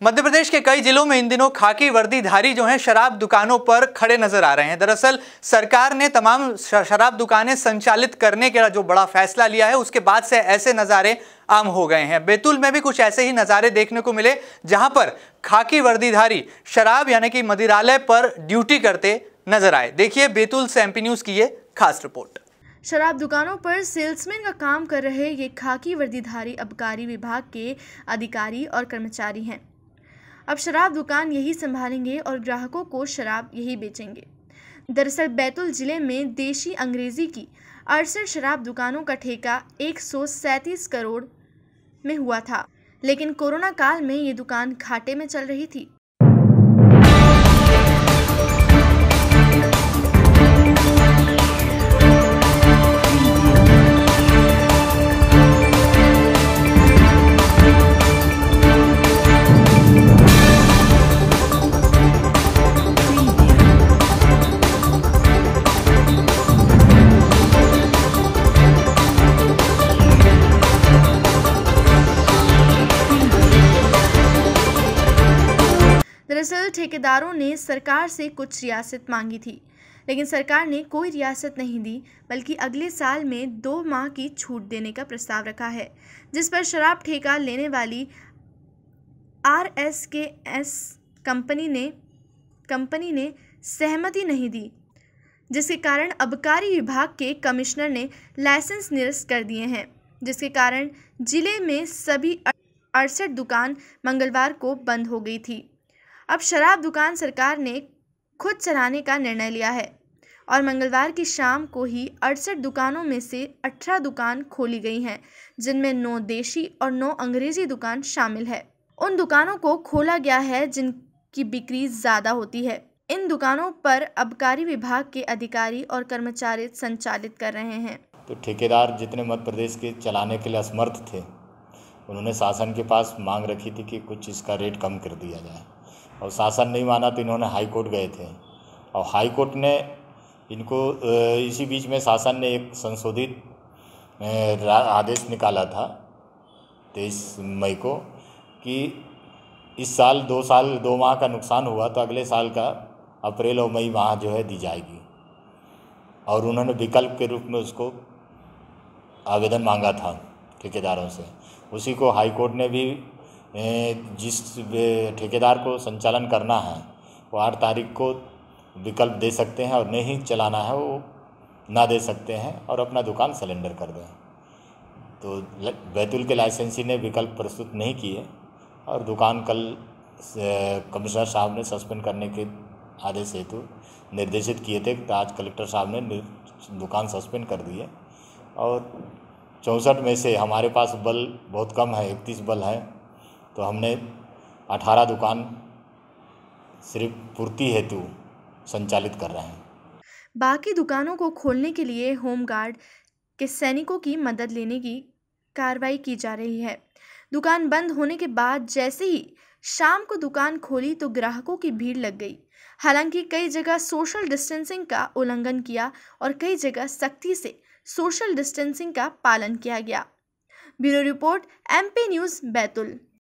मध्य प्रदेश के कई जिलों में इन दिनों खाकी वर्दीधारी जो हैं शराब दुकानों पर खड़े नजर आ रहे हैं। दरअसल सरकार ने तमाम शराब दुकानें संचालित करने का जो बड़ा फैसला लिया है, उसके बाद से ऐसे नज़ारे आम हो गए हैं। बैतूल में भी कुछ ऐसे ही नज़ारे देखने को मिले, जहां पर खाकी वर्दीधारी शराब यानी कि मदिरालय पर ड्यूटी करते नजर आए। देखिए बैतूल से एमपी न्यूज़ की ये खास रिपोर्ट। शराब दुकानों पर सेल्समैन का काम कर रहे ये खाकी वर्दीधारी आबकारी विभाग के अधिकारी और कर्मचारी हैं। अब शराब दुकान यही संभालेंगे और ग्राहकों को शराब यही बेचेंगे। दरअसल बैतूल जिले में देशी अंग्रेजी की 68 शराब दुकानों का ठेका 137 करोड़ में हुआ था, लेकिन कोरोना काल में ये दुकान घाटे में चल रही थी। दरअसल ठेकेदारों ने सरकार से कुछ रियासत मांगी थी, लेकिन सरकार ने कोई रियासत नहीं दी, बल्कि अगले साल में 2 माह की छूट देने का प्रस्ताव रखा है, जिस पर शराब ठेका लेने वाली RSKS कंपनी ने सहमति नहीं दी, जिसके कारण आबकारी विभाग के कमिश्नर ने लाइसेंस निरस्त कर दिए हैं, जिसके कारण जिले में सभी 68 दुकान मंगलवार को बंद हो गई थी। अब शराब दुकान सरकार ने खुद चलाने का निर्णय लिया है और मंगलवार की शाम को ही 68 दुकानों में से 18 दुकान खोली गई हैं, जिनमें 9 देशी और 9 अंग्रेजी दुकान शामिल है। उन दुकानों को खोला गया है जिनकी बिक्री ज़्यादा होती है। इन दुकानों पर आबकारी विभाग के अधिकारी और कर्मचारी संचालित कर रहे हैं। तो ठेकेदार जितने मध्य प्रदेश के चलाने के लिए असमर्थ थे, उन्होंने शासन के पास मांग रखी थी कि कुछ इसका रेट कम कर दिया जाए, और शासन नहीं माना तो इन्होंने हाई कोर्ट गए थे, और हाई कोर्ट ने इनको इसी बीच में शासन ने एक संशोधित आदेश निकाला था 23 मई को कि इस साल 2 माह का नुकसान हुआ तो अगले साल का अप्रैल और मई माह जो है दी जाएगी, और उन्होंने विकल्प के रूप में उसको आवेदन मांगा था ठेकेदारों से। उसी को हाई कोर्ट ने भी जिस ठेकेदार को संचालन करना है वो 8 तारीख को विकल्प दे सकते हैं, और नहीं चलाना है वो ना दे सकते हैं और अपना दुकान सरेंडर कर दें। तो बैतूल के लाइसेंसी ने विकल्प प्रस्तुत नहीं किए और दुकान कल कमिश्नर साहब ने सस्पेंड करने के आदेश हेतु निर्देशित किए थे, तो आज कलेक्टर साहब ने दुकान सस्पेंड कर दिए। और 64 में से हमारे पास बल बहुत कम है, 31 बल है, तो हमने 18 दुकान सिर्फ पूर्ति हेतु संचालित कर रहे हैं। बाकी दुकानों को खोलने के लिए होमगार्ड के सैनिकों की मदद लेने की कार्रवाई की जा रही है। दुकान बंद होने के बाद जैसे ही शाम को दुकान खोली तो ग्राहकों की भीड़ लग गई। हालांकि कई जगह सोशल डिस्टेंसिंग का उल्लंघन किया और कई जगह सख्ती से सोशल डिस्टेंसिंग का पालन किया गया। Bureau report, MP news, Betul.